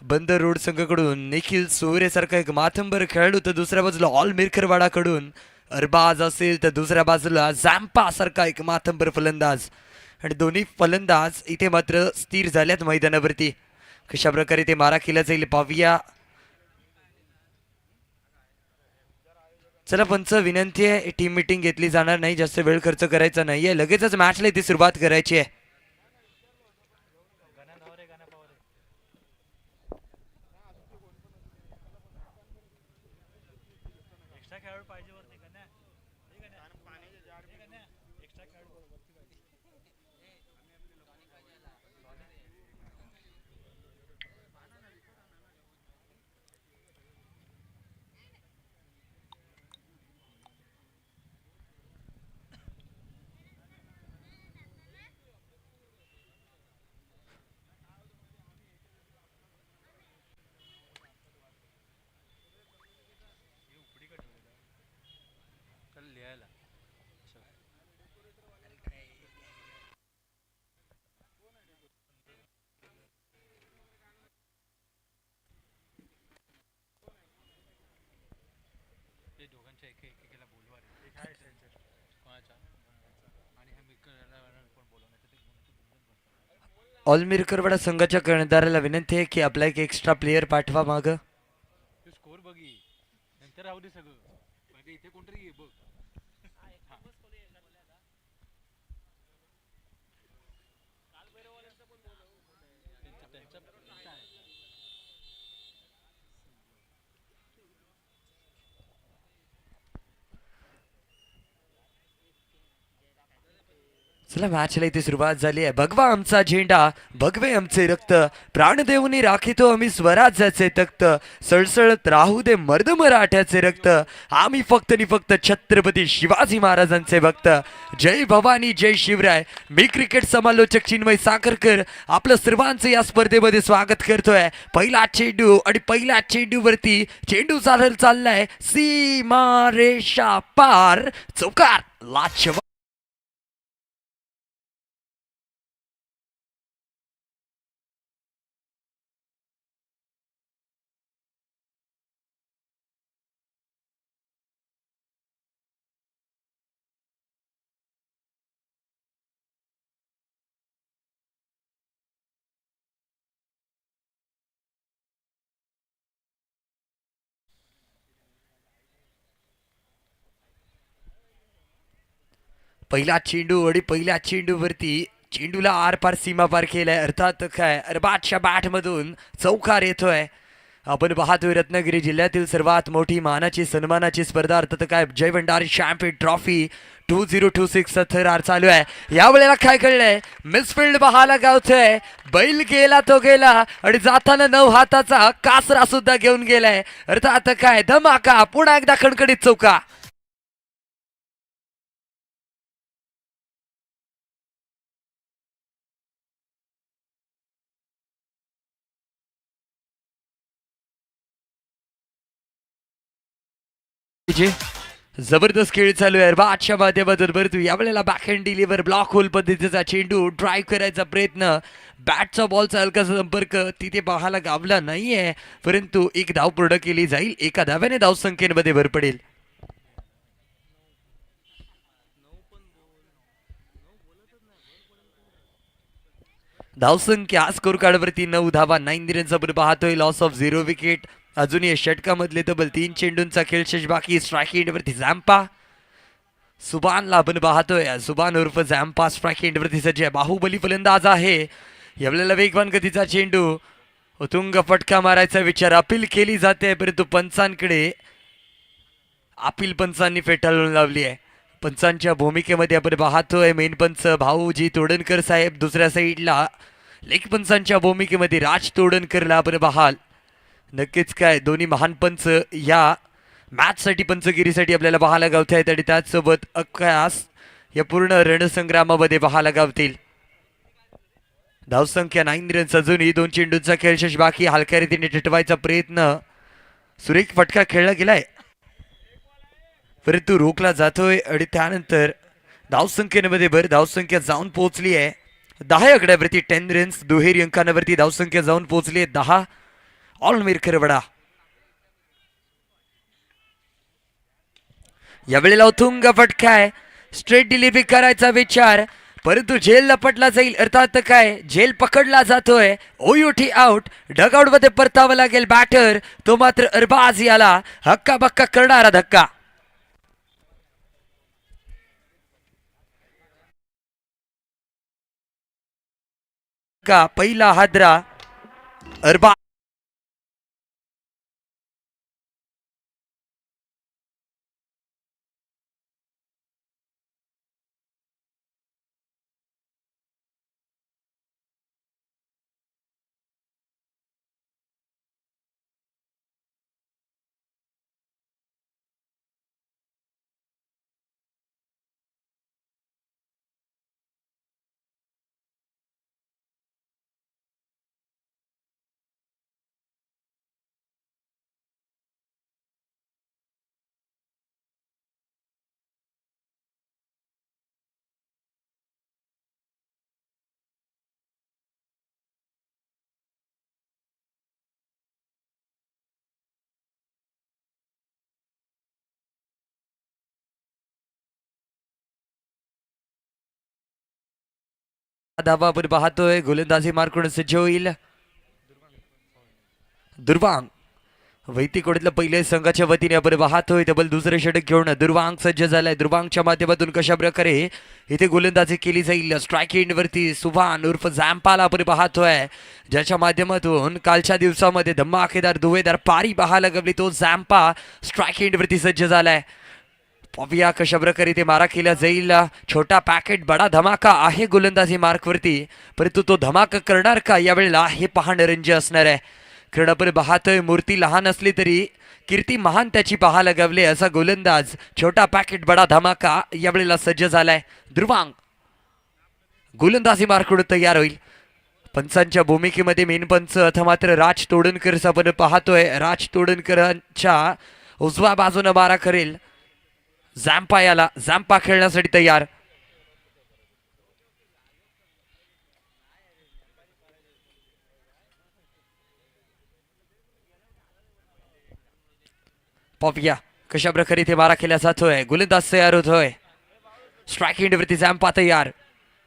बंद रोड संघाकडून निखिल सोयरेसारखा एक माथंबर खेळाडू, तर दुसऱ्या बाजूला ऑल मिरखरवाडाकडून अरबाज असेल, तर दुसऱ्या बाजूला झॅम्पा सारखा एक माथंबर फलंदाज. आणि दोन्ही फलंदाज इथे मात्र स्थिर झाल्यात मैदानावरती. कशा प्रकारे ते मारा केला जाईल पाहूया. चला पंच, विनंती आहे, टीम मीटिंग घेतली जाणार नाही, जास्त वेळ खर्च करायचा नाहीये, लगेचच मॅचला इथे सुरुवात करायची आहे. ऑल मिरकरवाडा संघाच्या कर्णधाराला विनंती आहे की आपला एक एक्स्ट्रा प्लेयर पाठवा माग. चला मॅचला इथे सुरुवात झाली आहे. भगवा आमचा झेंडा, भगवे आमचे रक्त, प्राणदेवनी राखितो आम्ही स्वराज्याचे तख्त, सळसळत राहू दे मर्द मराठ्याचे रक्त, आम्ही फक्त नि फक्त छत्रपती शिवाजी महाराजांचे भक्त. जय भवानी जय शिवराय. मी क्रिकेट समालोचक चिन्मय साखरकर आपलं सर्वांचं या स्पर्धेमध्ये स्वागत करतोय. पहिला चेंडू आणि पहिल्या चेंडूवरती चेंडू चाललाय सीमा रेषा पार, चौकार लाजवाब. पहिला चेंडू आणि पहिल्या चेंडूवरती चेंडूला आर पार सीमा पार केलाय, अर्थात काय अरबाजच्या बॅट मधून चौकार येतोय. आपण पाहतोय रत्नागिरी जिल्ह्यातील सर्वात मोठी मानाची सन्मानाची स्पर्धा, अर्थात काय जय भंडारी चॅम्पियन ट्रॉफी 2026 थरार चालू आहे. या वेळेला काय कळलंय, मिसफिल्ड पाहायला गावतोय. बैल गेला तो गेला आणि जाताना 9 हाताचा कासरा सुद्धा घेऊन गेलाय, अर्थात काय धमाका, पुन्हा एकदा खणखणीत चौका. जबरदस्त खेळ चालू आहे बादच्या माध्यमातून. परंतु यावेळेला back hand deliver block hole पद्धतीचा चेंडू ड्राईव्ह करायचा प्रयत्न, बॅटचा बॉलचा हलकासा संपर्क तिथे पाहायला गावला नाहीये, परंतु एक धाव पूर्ण केली जाईल. एका धाव्याने धावसंख्येमध्ये भर पडेल. धावसंख्या स्कोर कार्डवरती 9 धावा, 9 रन्स आपण पाहतोय. Loss of 0 wicket. अजूनही षटकामधले तब्बल 3 चेंडूंचा खेळ शेष बाकी. स्ट्राईक एंडवरती झॅम्पा, सुबानला आपण पाहतोय. सुबान उर्फ झॅम्पा स्ट्राईक एंडवरती सज्ज आहे. बाहुबली फलंदाज आहे. यावेळेला वेगवान गतीचा चेंडू, उतुंग फटका मारायचा विचार, अपील केली जाते, परंतु पंचांकडे अपील पंचांनी फेटाळून लावली आहे. पंचांच्या भूमिकेमध्ये आपण पाहतोय मेन पंच भाऊजी तोडणकर साहेब, दुसऱ्या साईडला लेग पंचांच्या भूमिकेमध्ये राज तोडणकरला आपण पाहाल. नक्कीच काय दोन्ही महान पंच या मॅचसाठी पंचगिरीसाठी आपल्याला पाहायला गावत आहेत आणि त्याचसोबत अख्यास या पूर्ण रणसंग्रामामध्ये पाहायला गावतील. धावसंख्या 9 रन्स, अजूनही 2 चेंडूंचा खेळ शेष बाकी. हलक्या रीतीने टिटवायचा प्रयत्न, सुरेख फटका खेळला गेलाय परंतु रोखला जातोय आणि त्यानंतर धावसंख्येमध्ये भर. धावसंख्या जाऊन पोहोचली आहे 10 आकड्यावरती. 10 रन्स दुहेरी अंकांवरती धावसंख्या जाऊन पोहोचली आहे 10. ऑलमीर खरवडा. यावेळेला उथुंग फटका आहे. स्ट्रेट डिलिव्हरी करायचा विचार, परंतु झेल लपटला जाईल. अर्थात काय, झेल पकडला जातोय. ओयुठी आउट. डगआउट मध्ये परतावं लागेल बॅटर. तो मात्र अरबाज याला हक्का बक्का करणारा धक्का. का पहिला हादरा अरबा धावा आपण पाहतोय. गोलंदाजी मार्कून सज्ज होईल दुर्वांग. वैतिकोडीतल्या पहिल्या संघाच्या वतीने आपण पाहतोय तब्बल दुसरे षटक घेऊन दुर्वांग सज्ज झालाय. दुर्वांगच्या माध्यमातून कशा प्रकारे इथे गोलंदाजी केली जाईल. स्ट्राईक एंडवरती सुभान उर्फ झॅम्पाला आपण पाहतोय, ज्याच्या माध्यमातून कालच्या दिवसामध्ये धमाकेदार दुवेदार पारी पाहायला लागली. तो झॅम्पा स्ट्राईक एंडवरती सज्ज झालाय. पाहूया कशा प्रकारे ते मारा केला जाईल. छोटा पॅकेट बडा धमाका आहे गोलंदाजी मार्कवरती, परंतु तो धमाका करणार का यावेळेला हे पाहणं रंज असणार आहे. क्रीडापर पाहतोय, मूर्ती लहान असली तरी कीर्ती महान त्याची पाहायला गवले असा गोलंदाज छोटा पॅकेट बडा धमाका यावेळेला सज्ज झालाय. दुर्वांग गोलंदाजी मार्कडून तयार होईल. पंचांच्या भूमिकेमध्ये मेन पंच अथवा मात्र राज तोडणकर आपण पाहतोय. राज तोडणकरांच्या उजव्या बाजूने मारा करेल झॅम्पा. याला झॅम्पा खेळण्यासाठी तयार. पाहूया कशा प्रकारे इथे मारा केला जातोय. गोलंदाज तयार होतोय. स्ट्राईक एंडवरती झॅम्पा तयार.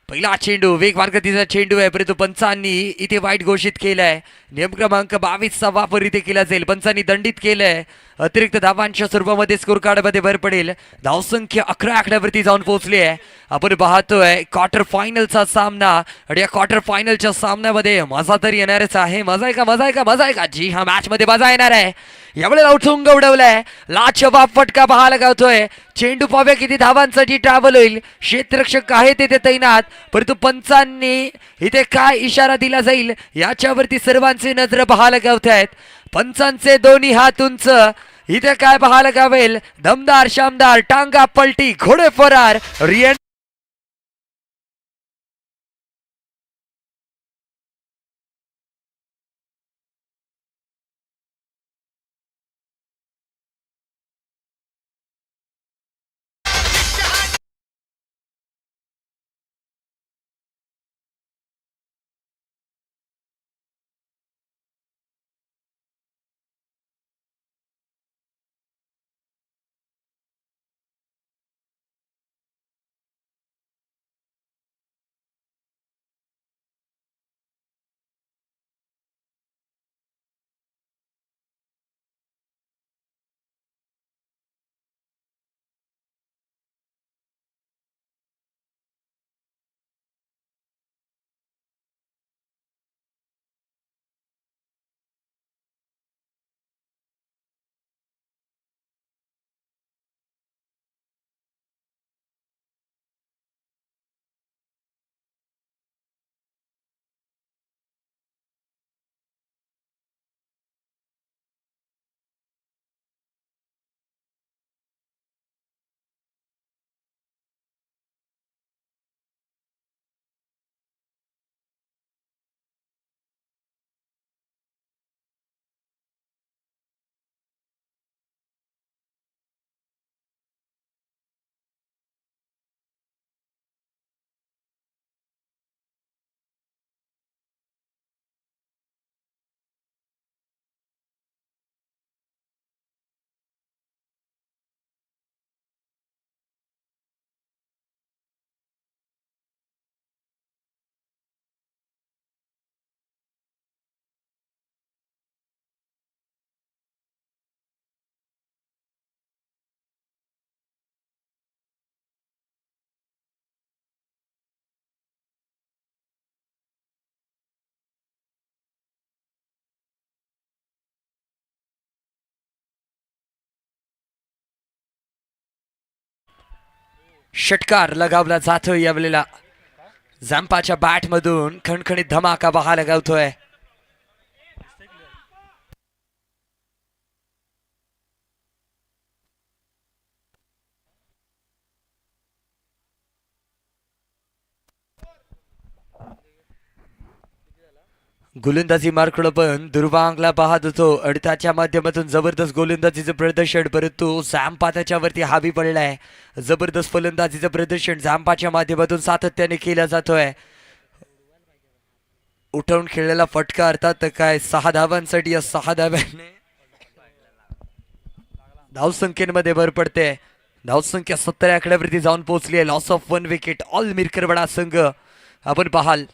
पहिला चेंडू वेगवान चेंडू आहे, परंतु पंचांनी इथे वाईट घोषित केलाय. नियम क्रमांक 22चा वापर इथे केला जाईल. पंचांनी दंडित केलंय. अतिरिक्त धावांच्या स्वरूपामध्ये स्कोर कार्ड मध्ये भर पडेल. धावसंख्या 11 आकड्यावरती जाऊन पोहोचली आहे. आपण पाहतोय क्वार्टर फायनलचा सामना, आणि या क्वार्टर फायनलच्या सामन्यामध्ये मजा तर येणारच आहे. मजा आहे का, मजा आहे का, मजा आहे का? जी हा, मॅच मध्ये मजा येणार आहे. यावेळेला उठून उडवलाय. लाजवाब फटका पाहायला गावतोय. चेंडू पाव्या किती धावांसाठी ट्रॅव्हल होईल. क्षेत्ररक्षक आहे तिथे तैनात, परंतु पंचांनी इथे काय इशारा दिला जाईल याच्यावरती सर्वांचे नजर पाहायला गावत आहेत. पंचांचे दोन्ही हात उंच. इथे काय पाहायला गावेल. दमदार शामदार टांगा पलटी घोडे फरार रिएन षटकार लगावला जातोय यावेळेला झॅम्पाच्या बॅट मधून खणखणीत धमाका पाहायला गावतोय. गोलंदाजी मार्कडं पण दुर्वांगला पाहत होतो. अडताच्या माध्यमातून जबरदस्त गोलंदाजीचं प्रदर्शन, परंतु झॅम्पा त्याच्यावरती हावी पडलाय. जबरदस्त फलंदाजीचं प्रदर्शन झॅम्पाच्या माध्यमातून सातत्याने केलं जातोय. उठवून खेळलेला फटका अर्थात काय 6 धावांसाठी या 6 धाव्याने धावसंख्येमध्ये भर पडते. धावसंख्या 17 आकड्यावरती जाऊन पोहोचली आहे. Loss of 1 wicket all Mirkarwada संघ आपण पाहाल.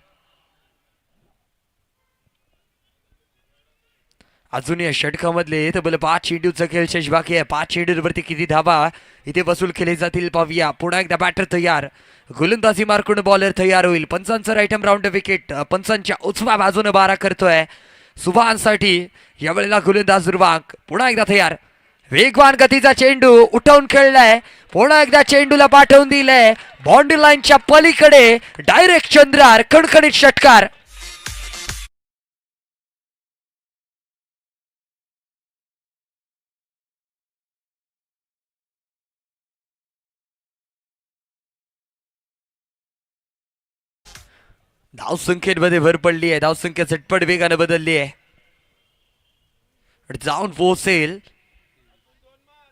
अजून या षटकामधले तब्बल 5 चेंडूचा खेळ शेष बाकी आहे. 5 चेंडूवरती किती धावा इथे वसूल केले जातील पाहूया. पुन्हा एकदा बॅटर तयार, गोलंदाजी मार्कून बॉलर तयार होईल. पंचांचा राईट राऊंड विकेट पंचांच्या उजव्या बाजूने 12 करतोय सुभानसाठी यावेळेला गोलंदाज दुर्वांग. पुन्हा एकदा तयार, वेगवान गतीचा चेंडू उठवून खेळलाय. पुन्हा एकदा चेंडूला पाठवून दिलाय बाउंड्री लाईनच्या पलीकडे. डायरेक्ट चंद्रार, खणखणीत षटकार. धावसंख्येमध्ये भर पडली आहे. धावसंख्या झटपट वेगाने बदलली आहे. जाऊन पोहोचेल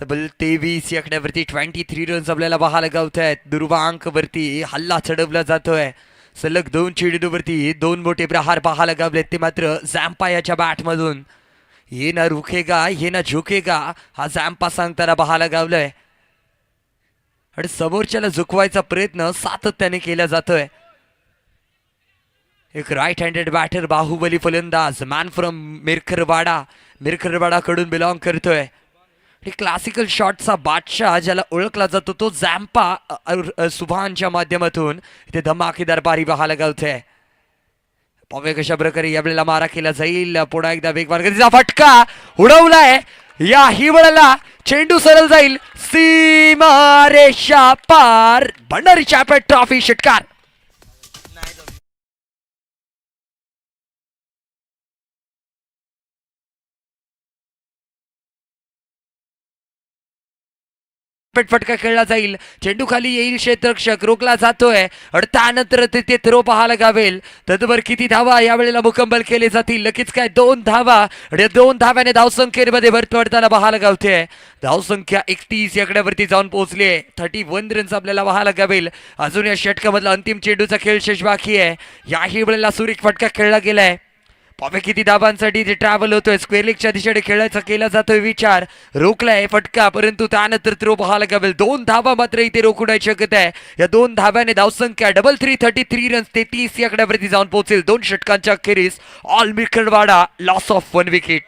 तब्बल 23 आकड्यावरती 23 रन्स आपल्याला पाहायला गावत आहेत. दुर्वांक वरती हल्ला चढवला जातोय. सलग 2 चेंडूवरती 2 मोठे प्रहार पाहायला गावलेत. ते मात्र झॅम्पा याच्या बॅटमधून ये ना रुकेगा ये ना झुकेगा हा झॅम्पा सांगताना पाहायला गावलाय. आणि समोरच्याला झुकवायचा प्रयत्न सातत्याने केला जातोय. एक राईट हँडेड बॅटर बाहुबली फलंदाज, मॅन फ्रॉम मिरखरवाडा कडून बिलॉंग करतोय. क्लासिकल शॉटचा बादशाह ज्याला ओळखला जातो तो झॅम्पा सुभानच्या माध्यमातून इथे धमाकेदार पारी पाहायला गावते. पाहूया कशा प्रकारे यावेळेला मारा केला जाईल. पुन्हा एकदा वेगवान गतीचा फटका उडवलाय. या ही वेळेला चेंडू सरळ जाईल सीमारेषा पार. भंडारी चॅम्पियन ट्रॉफी षटकार. फटका खेळला जाईल. चेंडू खाली येईल, क्षेत्ररक्षक रोखला जातोय. आणि त्यानंतर तिथे थ्रो पाहायला गावेल. तदवर किती धावा यावेळेला मुकंमल केले जातील? नक्कीच काय 2 धावा. आणि 2 धाव्याने धावसंख्येमध्ये भर पडताना पाहायला गावते. धावसंख्या 31 आकड्यावरती जाऊन पोहोचली आहे. 31 रन्स आपल्याला पाहायला गावेल. अजून या षटकामधला अंतिम चेंडूचा खेळ शेष बाकी आहे. याही वेळेला सुरेख फटका खेळला गेलाय. पावे किती धावांसाठी जे ट्रॅव्हल होतोय. स्क्वेअर लेगच्या दिशेने खेळायचा केला जातोय विचार. रोखलाय फटका, परंतु त्यानंतर थ्रो पाहायला गावेल. 2 धावा मात्र इथे रोखण्याची शक्यता आहे. या 2 धाव्याने धावसंख्या 33 रन्स 33 या आकड्यावरती जाऊन पोहोचेल. 2 षटकांच्या अखेरीस all Mirkarwada loss of 1 wicket.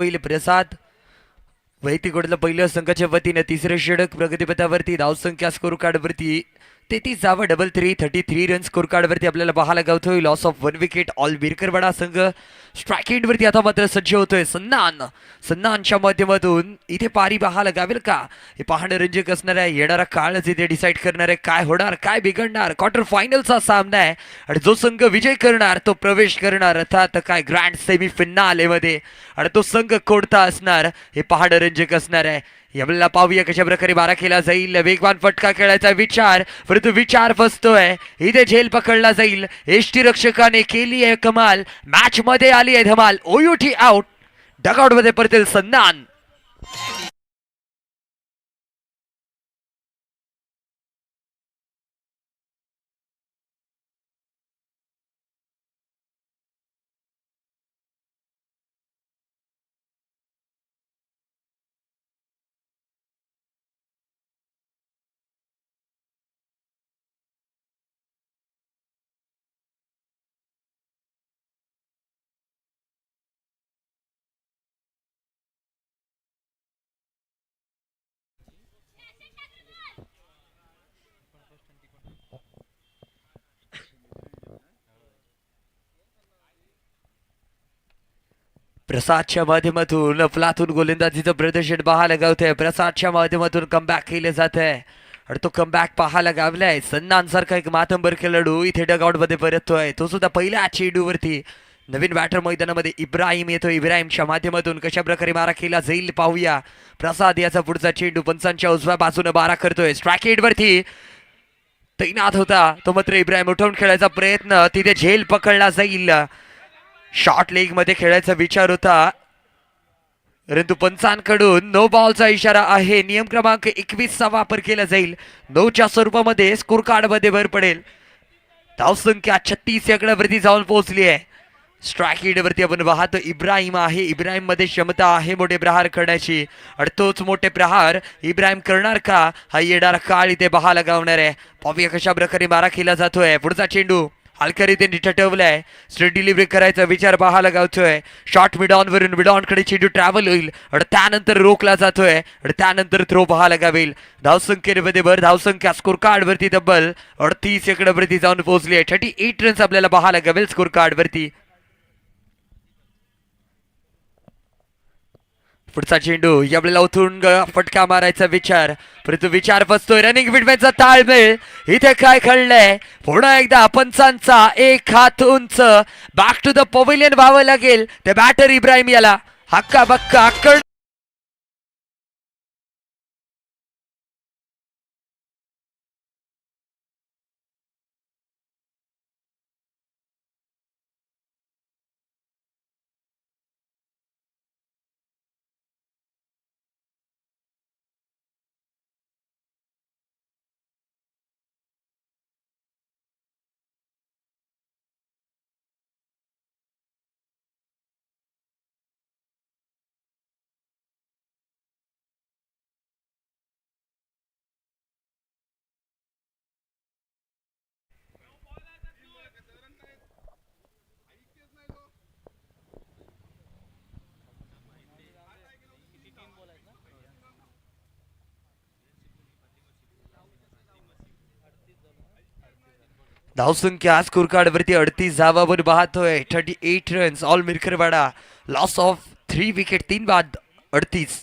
पहिले प्रसाद वैतीगोडला पहिल्या संघाच्या वतीने तिसरे षटक प्रगतीपथावरती. धावसंख्या स्कोर कार्डवरती 33 धावा, डबल 33 रन स्कोर कार्डवरती आपल्याला पाहायला गावतोय. Loss of 1 wicket. All Birkarwada संघ स्ट्राईक एंडवरती आता मात्र सज्ज होतोय. सन्नानच्या माध्यमातून इथे पारी पाहायला गावेल का, हे पाहणं रंजक असणार आहे. येणारा काळच इथे डिसाईड करणार आहे काय होणार, काय बिघडणार. क्वार्टर फायनलचा सामना आहे आणि जो संघ विजय करणार तो प्रवेश करणार अर्थात काय ग्रँड सेमी फिनाले मध्ये, आणि तो संघ कोणता असणार हे पाहणं रंजक असणार आहे. यावेळेला पाहूया कशा प्रकारे मारा केला जाईल. वेगवान फटका खेळायचा विचार, परंतु विचार फसतोय. इथे झेल पकडला जाईल. एष्टी रक्षकाने केली आहे कमाल. मॅच मध्ये आली आहे धमाल. OUT out. डगआउट मध्ये परतील सन्नान. प्रसादच्या माध्यमातून अफलातून गोलंदाजीचं प्रदर्शन पाहायला गावतंय. प्रसादच्या माध्यमातून कमबॅक केलं जात आहे आणि तो कमबॅक पाहायला गावलाय. सन्नान सारखा एक मातंबर खेळाडू इथे डगआउट मध्ये परततोय. तो सुद्धा पहिल्या चेंडूवरती. नवीन बॅटर मैदानामध्ये इब्राहिम येतो. इब्राहिमच्या माध्यमातून कशा प्रकारे मारा केला जाईल पाहूया. प्रसाद याचा पुढचा चेंडू पंचांच्या उजव्या बाजूने मारा करतोय. स्ट्राईक एंडवरती तैनात होता तो मात्र इब्राहिम उठवून खेळायचा प्रयत्न, तिथे झेल पकडला जाईल. शॉर्ट लेग मध्ये खेळायचा विचार होता परंतु पंचांकडून नो बॉलचा इशारा आहे. नियम क्रमांक 21चा वापर केला जाईल. 9च्या स्वरूपामध्ये स्कोर कार्ड मध्ये भर पडेल. धावसंख्या 36 आकड्यावरती जाऊन पोहोचली आहे. स्ट्राईक एंडवरती आपण पाहतो इब्राहिम आहे. इब्राहिम मध्ये क्षमता आहे मोठे प्रहार करण्याची आणि तोच मोठे प्रहार इब्राहिम करणार का, हा येणारा काळ इथे पाहायला गावणार आहे. पाहूया कशा प्रकारे मारा केला जातोय. पुढचा चेंडू हलकरी त्यांनी ठटवलाय. स्ट्रेट डिलिव्हरी करायचा विचार पाहायला गावतोय. शॉर्ट मिडॉन वरून मिडॉनकडे चेंडू ट्रॅव्हल होईल आणि त्यानंतर रोखला जातोय आणि त्यानंतर थ्रो पाहायला गावेल. धावसंख्येमध्ये भर. धावसंख्या स्कोर कार्ड वरती तब्बल 38 आकड्यावरती जाऊन पोहोचली आहे. 38 रन्स आपल्याला पाहायला गावेल स्कोर कार्ड वरती. पुढचा चेंडू यावेळेला उथून फटका मारायचा विचार, परंतु विचार फसतोय. रनिंग बिटवीनचा ताळमेळ इथे काय घडलंय. पुन्हा एकदा पंचांचा एक हात उंच. बॅक टू द पवेलियन व्हावं लागेल. ते बॅटर इब्राहिम याला हक्का बक्का धावसंख्या स्कोर कार्ड वरती 38 धावावर पाहतोय. 38 runs. All Mirkarwada. Loss of 3 wicket. 3 बाद 38.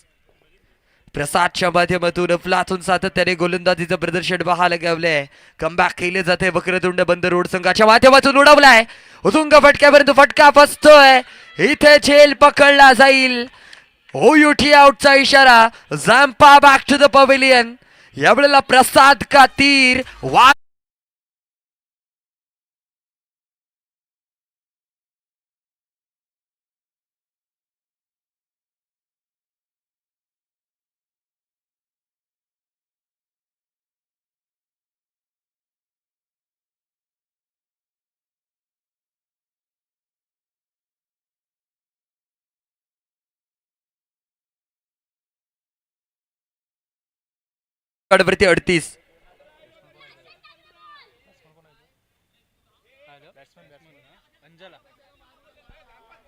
प्रसादच्या माध्यमातून अफलातून सातत्याने गोलंदाजीचं प्रदर्शन पाहायला गावलंय. कमबॅक केले जाते. वक्रतुंड बंद रोड संघाच्या माध्यमातून उडवलाय. उतुंग फटक्यापर्यंत फटका फसतोय. इथे झेल पकडला जाईल. ओयूटी आउटचा इशारा. Zampa back to the pavilion. यावेळेला प्रसाद का तीर वरती 38.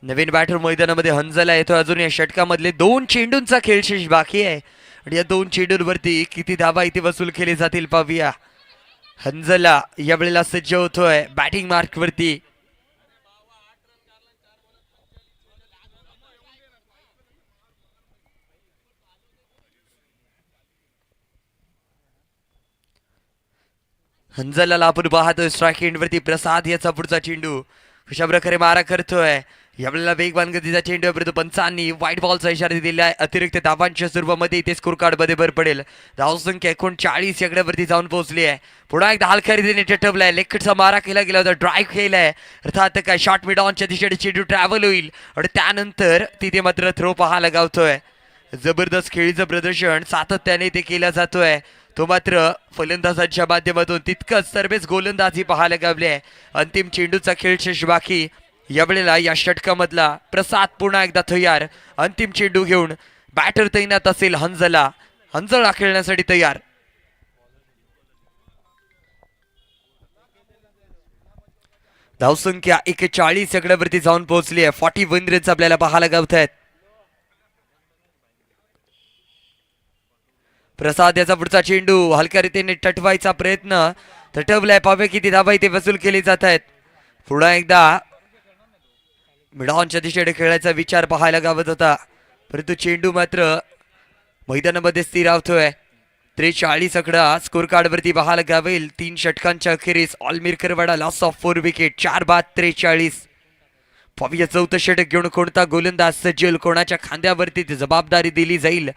नवीन बॅटर मैदानामध्ये हंजला येतो. अजून या षटकामधले 2 चेंडूंचा खेळ शेष बाकी आहे आणि या 2 चेंडूंवरती किती धावा इथे वसूल केले जातील पाहूया. हंजला यावेळेला सज्ज होतोय बॅटिंग मार्क वरती. हंजलला आपण पाहतोय स्ट्राईक एंड वरती प्रसाद याचा पुढचा चेंडू कशा प्रकारे मारा करतोय. यावेळेला वेगवान गतीचा चेंडू परंतु पंचांनी व्हाईट बॉलचा इशारा दिलेला आहे. अतिरिक्त धावांच्या स्वरूपामध्ये इथे स्कोर कार्ड मध्ये भर पडेल. धावसंख्या 39 याकड्यावरती जाऊन पोहोचली आहे. पुन्हा एकदा हलक्या रीतीने टटवलाय. लेखटचा मारा केला गेला होता. ड्राईव्ह केलाय अर्थात काय शॉर्ट मिड ऑनच्या दिशेने चेंडू ट्रॅव्हल होईल आणि त्यानंतर तिथे मात्र थ्रो पाहायला गावतोय. जबरदस्त खेळीचं प्रदर्शन सातत्याने ते केलं जातोय. तो मात्र फलंदाजांच्या माध्यमातून तितकंच सर्वेच गोलंदाजी पाहायला गावली आहे. अंतिम चेंडूचा खेळ शेष बाकी. यावेळेला या षटकामधला प्रसाद पुन्हा एकदा तयार. अंतिम चेंडू घेऊन बॅटर तैनात असेल हंजला. हंजला खेळण्यासाठी तयार. धावसंख्या 41 आकड्यावरती जाऊन पोहोचली आहे. 41 रन्स आपल्याला पाहायला गावत आहेत. प्रसाद याचा पुढचा चेंडू हलक्या रीतीने टटवायचा प्रयत्न तटवलाय. पावे किती धावा इथे वसूल केली जात आहेत. पुन्हा एकदा मिडॉनच्या दिशेने खेळायचा विचार पाहायला गावत होता परंतु चेंडू मात्र मैदानामध्ये स्थिरावतोय. 43 आकडा स्कोर कार्ड वरती पाहायला गावेल. 3 षटकांच्या अखेरीस ऑलमिरकरवाडा लॉस ऑफ 4 विकेट 4 बाद 43. पाहूया चौथं षटक घेऊन कोणता गोलंदाज सज्जल, कोणाच्या खांद्यावरती जबाबदारी दिली जाईल.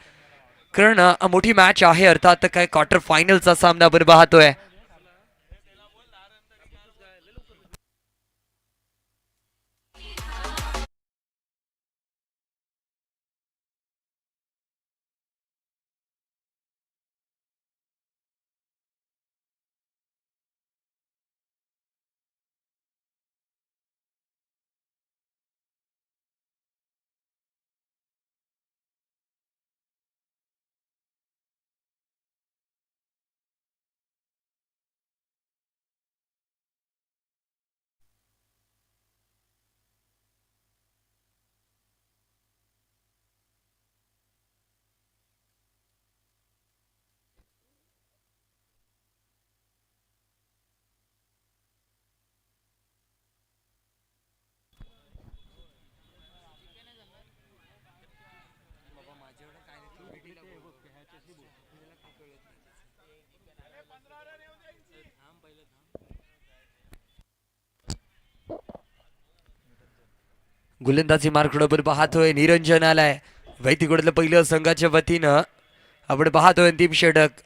कारण मोठी मॅच आहे अर्थात काय क्वार्टर फायनलचा सामना आपण पाहतोय. गोलंदाजी मार्कडोबर पाहतोय. निरंजन आलाय वैतिकडलं पहिलं संघाच्या वतीनं. आपण पाहतोय अंतिम षटक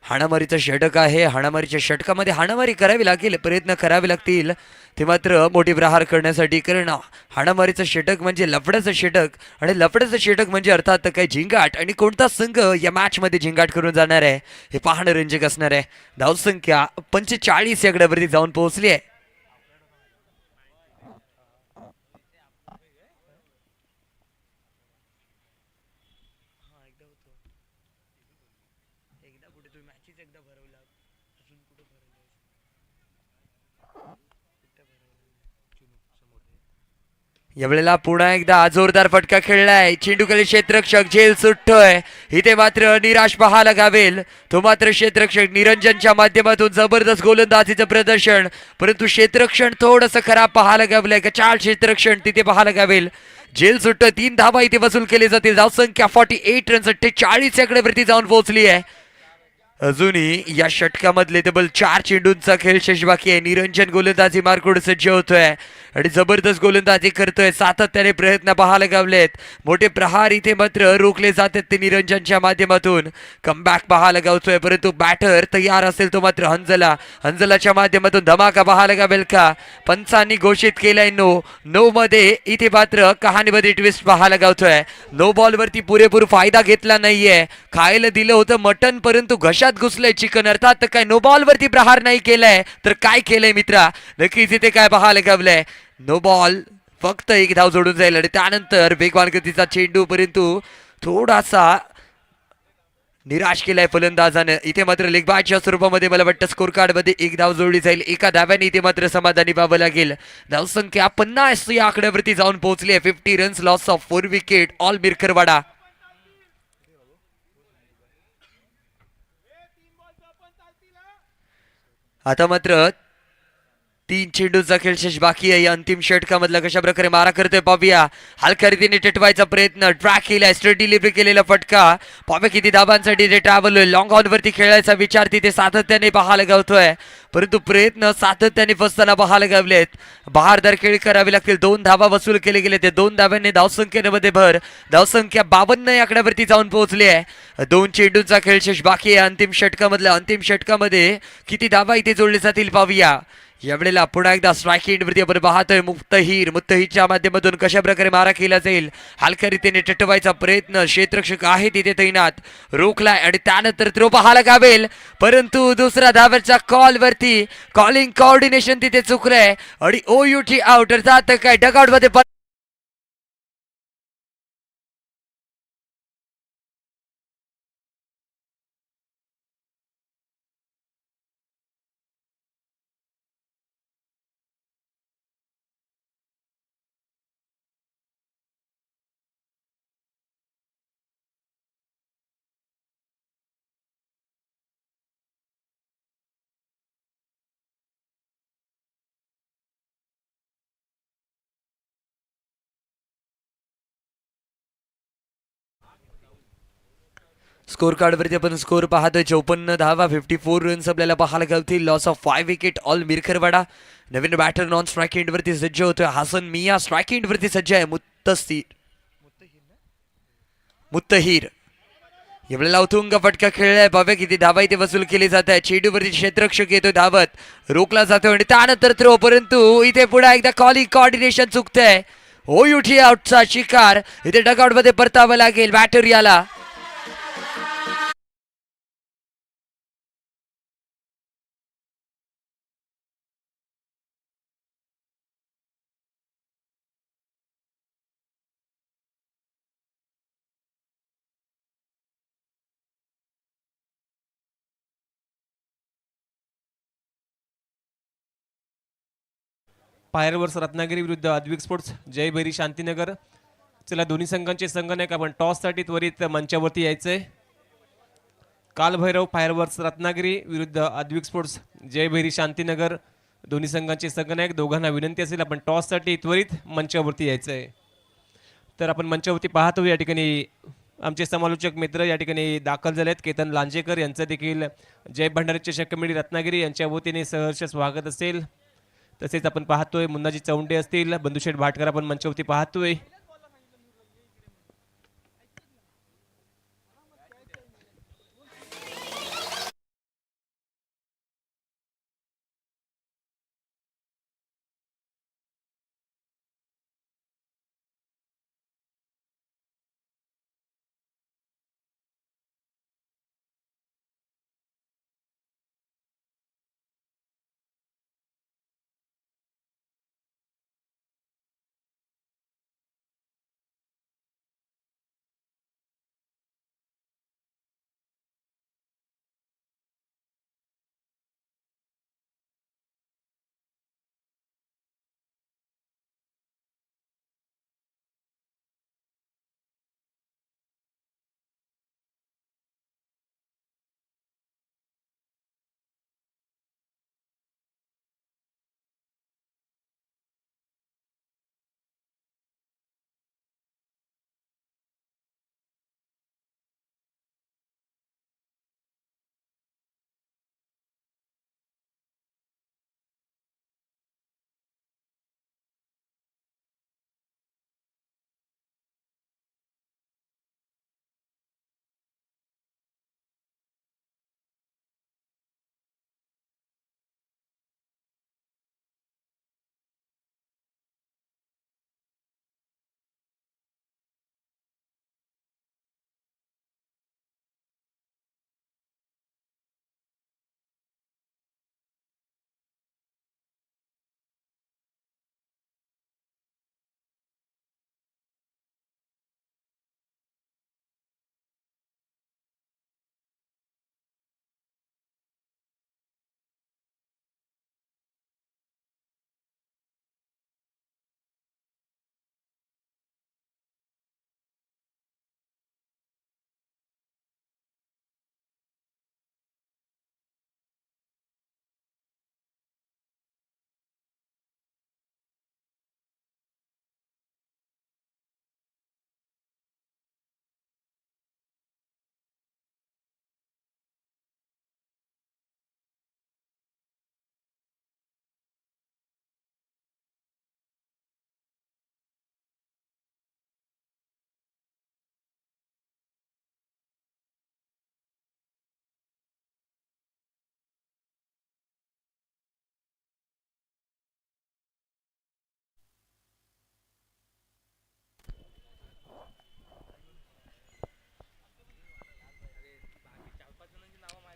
हाणामारीचं षटक आहे. हाणामारीच्या षटकामध्ये हाणामारी करावी लागेल, प्रयत्न करावे लागतील ते मात्र मोठी प्रहार करण्यासाठी. कारण हाणामारीचं षटक म्हणजे लफड्याचं षटक आणि लफड्याचं षटक म्हणजे अर्थात काही झिंगाट. आणि कोणता संघ या मॅच मध्ये झिंगाट करून जाणार आहे हे पाहणं रंजक असणार आहे. धावसंख्या 45 या गडावरती जाऊन पोहोचली आहे. यावेळेला पुन्हा एकदा जोरदार फटका खेळलाय. चेंडूखाली क्षेत्ररक्षक झेल सुटतोय. इथे मात्र निराश पाहायला गावेल. तो मात्र क्षेत्ररक्षक निरंजनच्या माध्यमातून जबरदस्त गोलंदाजीचं प्रदर्शन, परंतु क्षेत्ररक्षण थोडंसं खराब पाहायला गावलंय. का 4 क्षेत्ररक्षण तिथे पाहायला गावेल. झेल सुटतोय. 3 धावा इथे वसूल केले जातील. धावसंख्या 48 रन्स 48 आकड्यावरती जाऊन पोहोचली आहे. अजूनही या षटकामधले तब्बल 4 चेंडूंचा खेळ शेष बाकी आहे. निरंजन गोलंदाजी मार्कवरून सज्ज होतोय आणि जबरदस्त गोलंदाजी करतोय. सातत्याने प्रयत्न पाहायला गावलेत. मोठे प्रहार इथे मात्र रोखले जातात ते निरंजनच्या माध्यमातून. कमबॅक पाहायला गावतोय परंतु बॅटर तयार असेल तो मात्र हंजला. हंजलाच्या माध्यमातून धमाका पाहायला गावेल का. पंचांनी घोषित केलाय नो मध्ये. इथे मात्र कहाणीमध्ये ट्विस्ट पाहायला गावतोय. नो बॉल वरती पुरेपूर फायदा घेतला नाहीये. खायला दिलं होतं मटन परंतु घशात घुसलंय चिकन. अर्थात काय नो बॉल वरती प्रहार नाही केलाय तर काय केलंय मित्रा. नक्कीच इथे काय पाहायला गावलंय. नो बॉल फक्त 1 धाव जोडून जाईल आणि त्यानंतर वेगवान गतीचा चेंडू परंतु थोडासा निराश केलाय फलंदाजानं. इथे मात्र लेगबायच्या स्वरूपामध्ये मला वाटतं स्कोर कार्ड मध्ये 1 धाव जोडली जाईल. 1 धाव्याने इथे मात्र समाधानी व्हावं लागेल. धावसंख्या 50 या आकड्यावरती जाऊन पोहोचली आहे. 50 runs loss of 4 wicket all Mirkarwada. आता मात्र 3 चेंडूचा खेळ शेष बाकी आहे. अंतिम षटकामधला कशा प्रकारे मारा करतोय पाहूया. हलक्या रीतीने टिटवायचा प्रयत्न, ट्रॅक केलाय, स्ट्रेट डिलिव्हरी केलेला फटका. पाहूया किती धाबांसाठी ते ट्रॅव्हल होईल. लॉंग ऑन वरती खेळायचा विचार तिथे सातत्याने पाहायला गावतोय, परंतु प्रयत्न सातत्याने फसताना पाहायला गावलेत. बहारदार खेळ करावे लागतील. 2 धाबा वसूल केले गेले. ते 2 धाब्यांनी धावसंख्येमध्ये भर. धावसंख्या 52 या आकड्यावरती जाऊन पोहोचली आहे. 2 चेंडूंचा खेळ शेष बाकी आहे. अंतिम षटकामध्ये किती धाबा इथे जोडले जातील पाहूया. यावेळेला पुन्हा एकदा स्ट्राईक एंडवरती आपण पाहतोय मुत्तहीरच्या माध्यमातून कशा प्रकारे मारा केला जाईल. हलक्या रीतीने टटवायचा प्रयत्न, क्षेत्ररक्षक आहे तिथे तैनात, रोखलाय आणि त्यानंतर थ्रो पाहायला गावेल, परंतु दुसऱ्या धाब्याच्या कॉलवरती कॉलिंग कोऑर्डिनेशन तिथे चुकलंय आणि OUT आउट, अर्थात काय डगआउट मध्ये स्कोर कार्डवरती आपण स्कोर पाहतोय. 54 धावा, 54 रन्स आपल्याला पाहायला गावतील. Loss of 5 wicket all Mirkharwada. नवीन बॅटर नॉन स्ट्राईक एंडवरती सज्ज होतोय. हासन मिया स्ट्राईक एंडवरती सज्ज आहे. मुत्तहीर यावेळेला उतुंग फटका खेळलाय. पाहूया किती धावा इथे वसूल केली जात आहे. चेंडूवरती क्षेत्ररक्षक येतोय धावत, रोखला जातोय आणि त्यानंतर थ्रो, परंतु इथे पुन्हा एकदा कॉलिंग कोऑर्डिनेशन चुकतंय. OUT आउटचा शिकार इथे डगआउट मध्ये परतावा लागेल बॅटर याला. फायरवर्स रत्नागिरी विरुद्ध अद्विक स्पोर्ट्स जय भैरी शांतीनगर. चला, दोन्ही संघांचे संघनायक आपण टॉससाठी त्वरित मंचावरती यायचंय. कालभैरव फायरवर्स रत्नागिरी विरुद्ध अद्विक स्पोर्ट्स जय भैरी शांतीनगर, दोन्ही संघांचे संघनायक. दोघांना विनंती असेल आपण टॉससाठी त्वरित मंचावरती यायचंय. तर आपण मंचावरती पाहतो या ठिकाणी आमचे समालोचक मित्र या ठिकाणी दाखल झाले आहेत. केतन लांजेकर यांचं देखील जय भंडारी चषक कमिटी रत्नागिरी यांच्या वतीने सहर्ष स्वागत असेल. तसेच आपण पाहतोय मुन्नाजी चौंडे असतील, बंधुशेठ भाटकर आपण मंचावरती पाहतोय.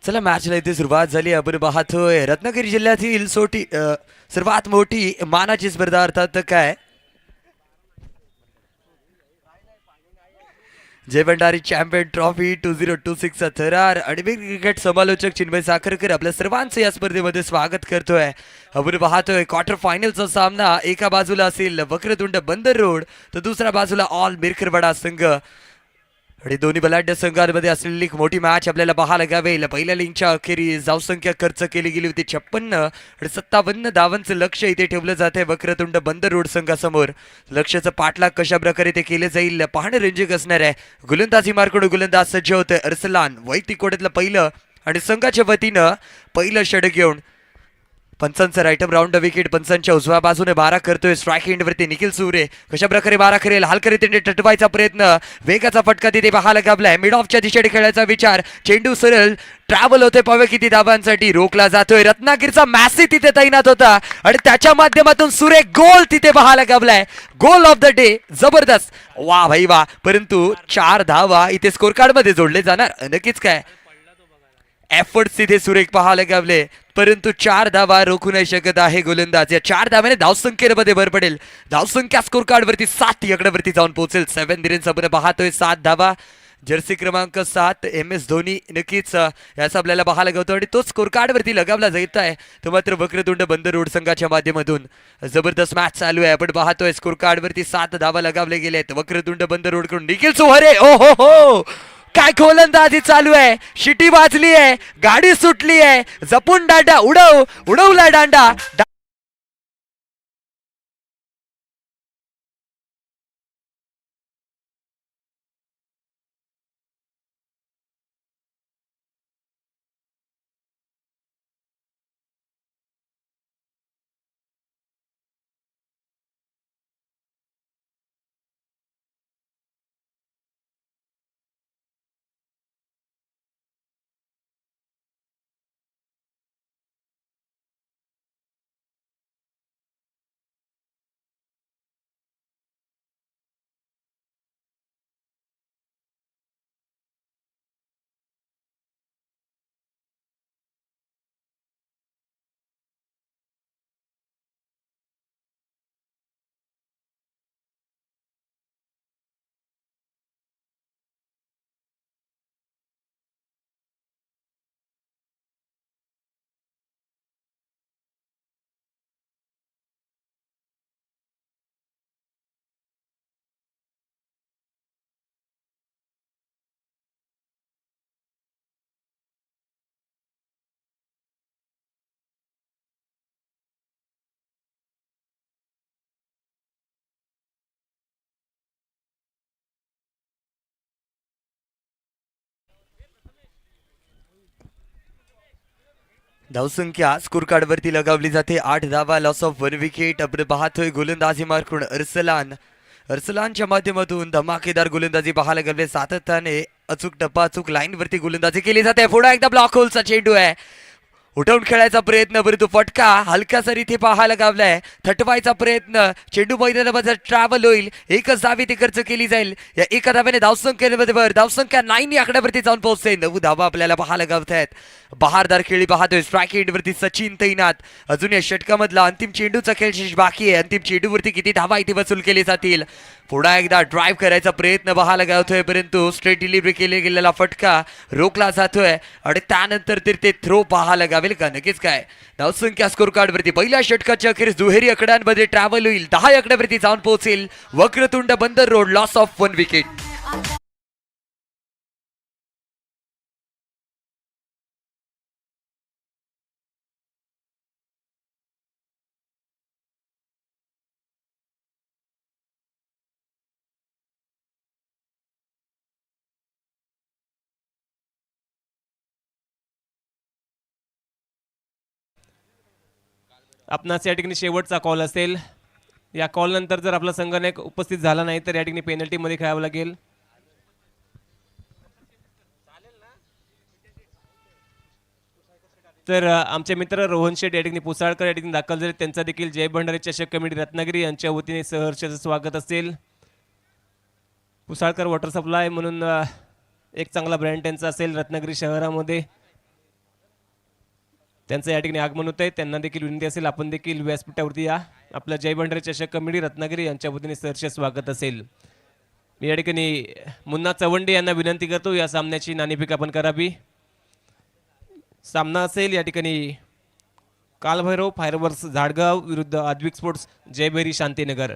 चला मॅचला इथे सुरुवात झाली. आपण पाहतोय रत्नागिरी जिल्ह्यातील सर्वात मोठी मानाची स्पर्धा अर्थात काय जय भंडारी चॅम्पियन ट्रॉफी 2026 चा थरार आणि क्रिकेट समालोचक चिन्मय साखरकर आपल्या सर्वांचं या स्पर्धेमध्ये स्वागत करतोय. आपण पाहतोय क्वार्टर फायनलचा सामना. एका बाजूला असेल वक्रतुंड बंदर रोड तर दुसऱ्या बाजूला ऑल मिरकरवाडा संघ आणि दोन्ही बलाढ्य संघांमध्ये असलेली एक मोठी मॅच आपल्याला पाहायला गावेल. पहिल्या लिंकच्या अखेरीस धावसंख्या खर्च केली गेली होती 56 आणि 57 धावांचं लक्ष इथे ठेवलं जात आहे वक्रतुंड बंदर रोड संघासमोर. लक्ष्याचं पाठलाग कशा प्रकारे ते केले जाईल पाहणं रंजक असणार आहे. गोलंदाजी मार्कडून गोलंदाज सज्ज होतोय अर्सलान. वैयक्तिक कोट्यातलं पहिलं आणि संघाच्या वतीनं पहिलं षटक घेऊन पंचांचा राईटअप राऊंड विकेट. पंचांच्या उजव्या बाजूने बारा करतोय. स्ट्राईक एंडवरती निखिल सुरे कशा प्रकारे बारा करेल हलकरीतीने टटवायचा प्रयत्न. वेगाचा फटका तिथे पाहायला गावलाय. मिड ऑफच्या दिशेने खेळायचा विचार. चेंडू सरळ ट्रॅव्हल होते पावे किती धावांसाठी रोखला जातोय. रत्नागिरीचा मॅसी तिथे तैनात होता आणि त्याच्या माध्यमातून सुरे गोल तिथे पाहायला गावलाय. गोल ऑफ द डे जबरदस्त. वा भाई वा. परंतु 4 धावा इथे स्कोर कार्ड मध्ये जोडले जाणार. नक्कीच काय एफर्ट्स तिथे सुरेख पाहायला गावले परंतु 4 धावा रोखू नाही शकत आहे गोलंदाज. या 4 धाव्याने धावसंख्येमध्ये भर पडेल. धावसंख्या स्कोर कार्ड वरती 7 आकड्यावरती जाऊन पोहोचेल. 7 रन्स आपण पाहतोय. 7 धावा. जर्सी क्रमांक 7 MS धोनी नक्कीच याचा आपल्याला पाहायला गावतो आणि तो स्कोर कार्ड वरती लगावला जात आहे. तो मात्र वक्रतुंड बंदर रोड संघाच्या माध्यमातून जबरदस्त मॅच चालू आहे. आपण पाहतोय स्कोर कार्ड वरती 7 धावा लगावले गेले आहेत वक्रतुंड बंदर रोड कडून. निखिल सोहरे ओ हो हो काय गोलंदाजी चालू आहे. शिटी वाजली आहे. गाडी सुटली आहे. जपून दांडा उडवला दांडा. धावसंख्या स्कोर कार्ड वरती लगावली जाते. 8 धावा. Loss of 1 wicket. आपण पाहतोय गोलंदाजी मार्कून अर्सलानच्या माध्यमातून धमाकेदार गोलंदाजी पाहायला गेले. सातत्याने अचूक टप्पा अचूक लाईन वरती गोलंदाजी केली जाते. पुढे एकदा ब्लॉक होलचा चेंडू आहे. उठवून खेळायचा प्रयत्न परंतु फटका हलकासा इथे पाहायला गावलाय. थटवायचा प्रयत्न. चेंडू मैदानामध्ये ट्रॅव्हल होईल. एकच धावी ती खर्च केली जाईल. या एका धाव्याने धावसंख्येमध्ये भर. धावसंख्या 9 आकड्यावरती जाऊन पोहोचते. 9 धावा आपल्याला पाहायला गावत आहेत. बहारदार खेळी पाहतोय. स्ट्राईक एंडवरती सचिन तैनात. अजून या षटकामधला अंतिम चेंडूचा खेळ शेष बाकी आहे. अंतिम चेंडूवरती किती धावा इथे वसूल केली जातील. पुन्हा एकदा ड्राईव्ह करायचा प्रयत्न पाहायला गावतोय परंतु स्ट्रेट डिलिव्हरी केले गेलेला फटका रोखला जातोय आणि त्यानंतर ते थ्रो पाहायला गावेल का. नक्कीच काय धावसंख्या स्कोर कार्ड वरती पहिल्या षटकाच्या अखेरीस दुहेरी आकड्यांमध्ये ट्रॅव्हल होईल. 10 आकड्यावरती जाऊन पोहोचेल Vakratunda Bandar road. Loss of 1 wicket. आपणास या ठिकाणी शेवटचा कॉल असेल. या कॉल नंतर जर आपला संघनायक उपस्थित झाला नाही तर या ठिकाणी पेनल्टी मध्ये खेळावं लागेल. तर आमचे मित्र रोहन शेठ या ठिकाणी पुसाळकर या ठिकाणी दाखल झाले. त्यांचा देखील जय भंडारी चषक कमिटी रत्नागिरी यांच्या वतीने सहर्षाचं स्वागत असेल. पुसाळकर वॉटर सप्लाय म्हणून एक चांगला ब्रँड त्यांचा असेल रत्नागिरी शहरामध्ये. त्यांचं या ठिकाणी आगमन होत आहे. त्यांना देखील विनंती असेल आपण देखील व्यासपीठावरती या. आपलं जय भंडारी चषक कमिटी रत्नागिरी यांच्या वतीने सहर्ष स्वागत असेल. मी या ठिकाणी मुन्ना चवंडे यांना विनंती करतो या सामन्याची नाणेफेक आपण करावी. सामना असेल या ठिकाणी कालभैरव फायरवर्क्स झाडगाव विरुद्ध अद्विक स्पोर्ट्स जयभैरी शांतीनगर.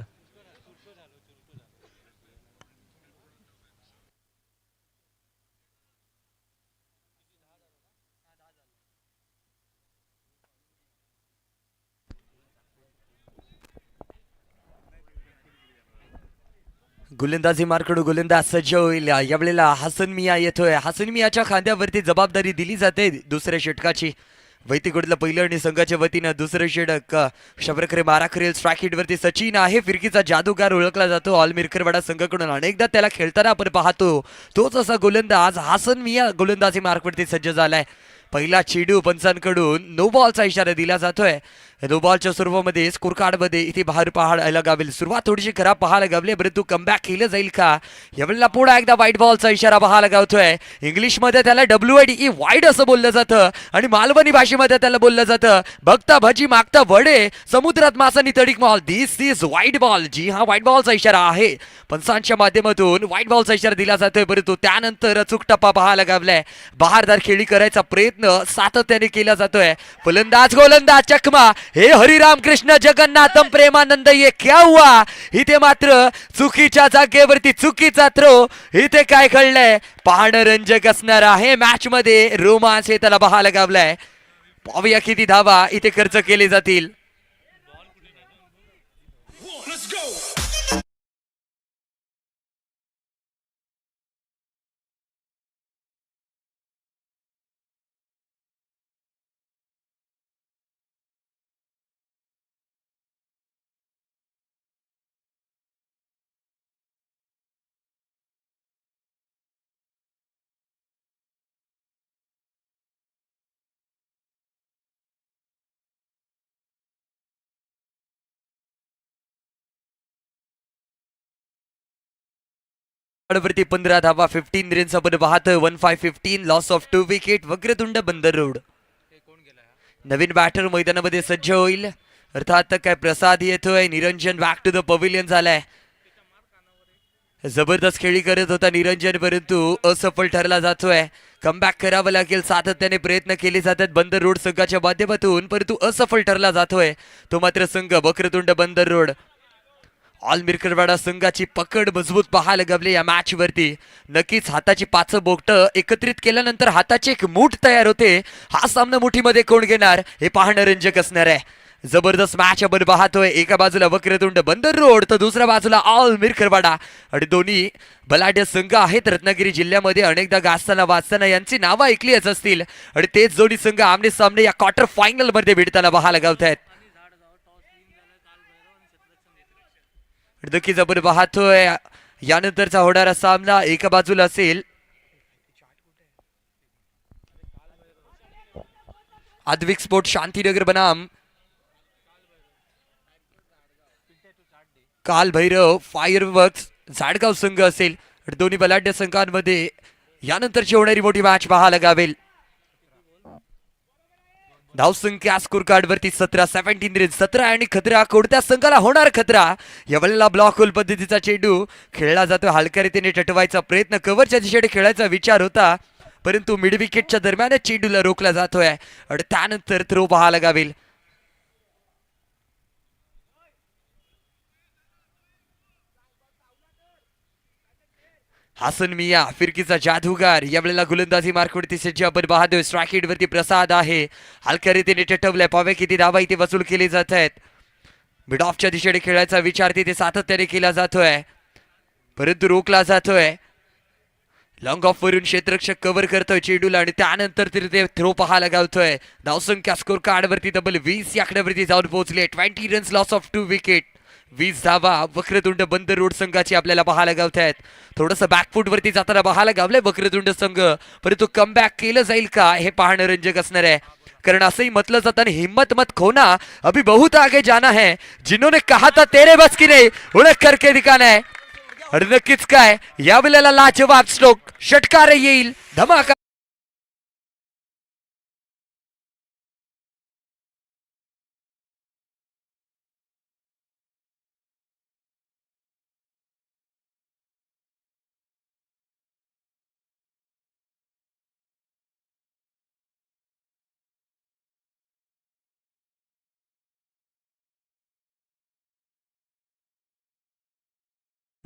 गोलंदाजी मार्कडू गोलंदाज सज्ज होईल. यावेळेला हसन मिया येतोय. हसन मियाच्या खांद्यावरती जबाबदारी दिली जाते दुसऱ्या षटकाची. वैतीगुडला पहिलं आणि संघाच्या वतीनं दुसरं षटक शबरकरे मारा करेल. स्ट्राईक हिटवरती सचिन आहे. फिरकीचा जादूगार ओळखला जातो ऑल मिरकरवाडा संघाकडून. अनेकदा त्याला खेळताना आपण पाहतो. तोच असा गोलंदाज हसन मिया गोलंदाजी मार्कवरती सज्ज झालाय. पहिला चेंडू पंचांकडून नो बॉलचा इशारा दिला जातोय. नो बॉलच्या स्वरूपामध्ये स्कोर कार्डमध्ये इथे बाहेर पाहायला गावेल. सुरुवात थोडीशी खराब पाहायला गावली, परंतु कमबॅक केलं जाईल का यावेळेला पुन्हा एकदा व्हाईट बॉलचा इशारा पाहायला गावतोय. इंग्लिशमध्ये त्याला WIDE वाईड असं बोललं जातं आणि मालवणी भाषेमध्ये त्याला बोललं जातं बघता भजी मागता वडे समुद्रात मासानी तडीक मॉल. This is white ball. जी हा व्हाईट बॉलचा इशारा आहे. पंचांच्या माध्यमातून व्हाईट बॉलचा इशारा दिला जातोय, परंतु त्यानंतर अचूक टप्पा पाहायला गावलाय. बहारदार खेळी करायचा प्रयत्न सातत्याने केला जातोय. फलंदाज गोलंदाज चकमा हे हरिराम कृष्ण जगन्नाथम प्रेमानंद ये क्या हुआ. इथे मात्र चुकीच्या जागेवरती चुकीचा थ्रो. इथे काय कळलंय पाहणं रंजक असणार आहे. मॅच मध्ये रोमांच हे त्याला पाहायला गावलाय. पाहूया किती धावा इथे खर्च केले जातील. वरती 15 धावा 15 रन्स आपण पाहतोय. 15-15 loss of 2 wicket. Vakratunda Bandar road. Naveen batter मैदानामध्ये सज्ज होईल. अर्थात काय प्रसाद येतोय. Niranjan back to the pavilion झालाय. जबरदस्त खेळी करत होता निरंजन, परंतु असफल ठरला जातोय. कमबॅक करावं लागेल. सातत्याने प्रयत्न केले जातात बंदर रोड संघाच्या माध्यमातून, परंतु असफल ठरला जातोय तो मात्र संघ वक्रतुंड बंदर रोड. ऑल मिरकरवाडा संघाची पकड मजबूत पाहायला गावली या मॅच वरती. नक्कीच हाताची 5 बोट एकत्रित केल्यानंतर हाताची एक मूठ तयार होते. हा सामना मुठीमध्ये कोण घेणार हे पाहणं रंजक असणार आहे. जबरदस्त मॅच आपण पाहतोय. एका बाजूला वक्रतुंड बंदर रोड तर दुसऱ्या बाजूला ऑल मिरकरवाडा. आणि दोन्ही बलाढ्य संघ आहेत रत्नागिरी जिल्ह्यामध्ये. अनेकदा गाजताना वाचताना यांची नावं ऐकलीच असतील आणि तेच दोन्ही संघ आमने सामने या क्वार्टर फायनल मध्ये भेटताना पाहायला गावत आहेत. नक्कीच आपण पाहतोय यानंतरचा होणारा सामना. एका बाजूला असेल अद्विक स्पोर्ट शांतीनगर बनाम कालभैरव फायरवर्क्स झाडगाव संघ असेल. दोन्ही बलाढ्य संघांमध्ये यानंतरची होणारी मोठी मॅच पाहायला गावेल. धावसंख्या स्कोर कार्ड वरती 17 रन. 17 आणि खतरा कोणत्या संघाला होणार खतरा. यावेळेला ब्लॉक होल पद्धतीचा चेंडू खेळला जातो. हलक्या रीतीने टटवायचा प्रयत्न कव्हरच्या दिशेने खेळायचा विचार होता, परंतु मिड विकेटच्या दरम्यान चेंडूला रोखला जातोय आणि त्यानंतर थ्रो पाहायला गावेल. हसन मिया फिरकीचा जादूगार यावेळेला गोलंदाजी मार्कवरती सज्ज आपण पाहतोय. स्ट्राईक हिट वरती प्रसाद आहे. हलक्या रीतीने टटवलंय. पावे किती धावा इथे वसूल केली जात आहेत. मिड ऑफच्या दिशेने खेळायचा विचार तिथे सातत्याने केला जातोय, परंतु रोखला जातोय. लॉंग ऑफ वरून क्षेत्ररक्षक कव्हर करतोय चेंडूला आणि त्यानंतर तिथे थ्रो पाहायला गावतोय. धावसंख्या स्कोर कार्ड वरती तब्बल 20 या आकड्यावरती जाऊन पोहोचले. 20 रन्स लॉस ऑफ 2 विकेट. 20 धावा वक्रतुंड बंदर रोड संघाची आपल्याला पाहायला गावत आहेत. थोडंसं बॅकफूट वरती जाताना पाहायला गावलंय वक्रतुंड संघ, परंतु कमबॅक केलं जाईल का हे पाहणं रंजक असणार आहे. कारण असंही म्हटलं जातं हिम्मत मत खोना अभी बहुत आगे जाना है. जिन्होंने कहा था तेरे बस की नहीं उन्हें करके दिखाना है. आणि नक्कीच काय या वेळेला लाजवाब स्ट्रोक षटकार येईल. धमाका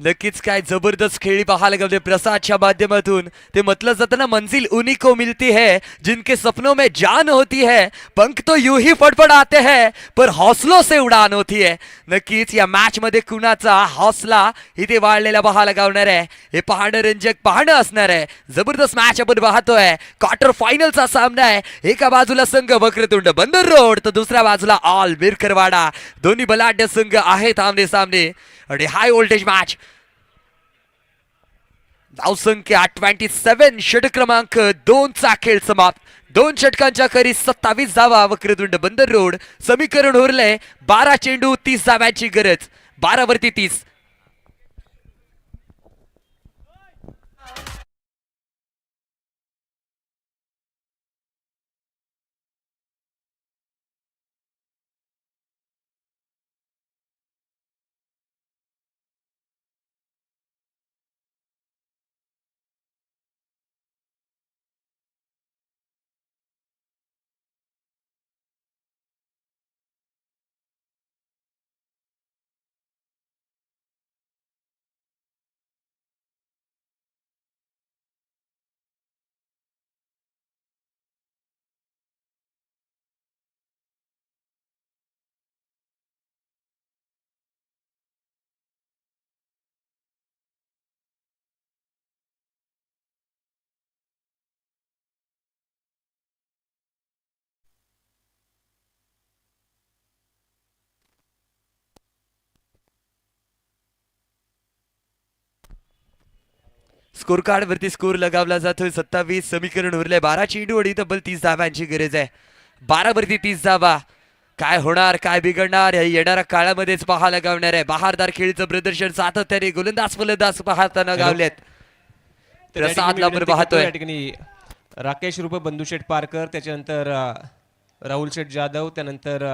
नक्कीच काय जबरदस्त खेळी पाहायला गेले प्रसादच्या माध्यमातून. ते म्हटलं जातं ना, मंजिल उन्हीं को मिलती है जिनके सपनों में जान होती है, पंख तो यूं ही फडफडाते हैं पर हौसलों से उडान होती है. नक्कीच या मॅच मध्ये कुणाचा हौसला इथे वाढलेला पाहायला गावणार आहे, हे पाहणं रंजक पाहणं असणार आहे. जबरदस्त मॅच आपण पाहतोय. क्वार्टर फायनलचा सामना आहे. एका बाजूला संघ वक्रतुंड बंदर रोड तर दुसऱ्या बाजूला ऑल बिरकरवाडा. दोन्ही बलाढ्य संघ आहेत आमने सामने आणि हाय व्होल्टेज मॅच. धावसंख्या 27, षटक क्रमांक 2 चा खेळ समाप्त. 2 षटकांच्या करी 27 धावा. वक्रतुंड बंदर रोड समीकरण उरलंय 12 चेंडू 30 धाव्यांची गरज. 12 वरती 30. स्कोर कार्ड वरती स्कोर लगावला जातोय 27. समीकरण उरलंय 12 चेंडू आणि तब्बल 30 धाव्यांची गरज आहे. 12 वरती 30 धावा. काय होणार काय बिघडणार हे येणाऱ्या काळामध्येच पाहायला गावणार आहे. बहारदार खेळीचं प्रदर्शन सातत्याने गोलंदाज फलंदाज पाहताना गावलेत. प्रसादला आपण पाहतोय. या ठिकाणी राकेश रूप बंधुशेठ पारकर, त्याच्यानंतर राहुल शेठ जाधव, त्यानंतर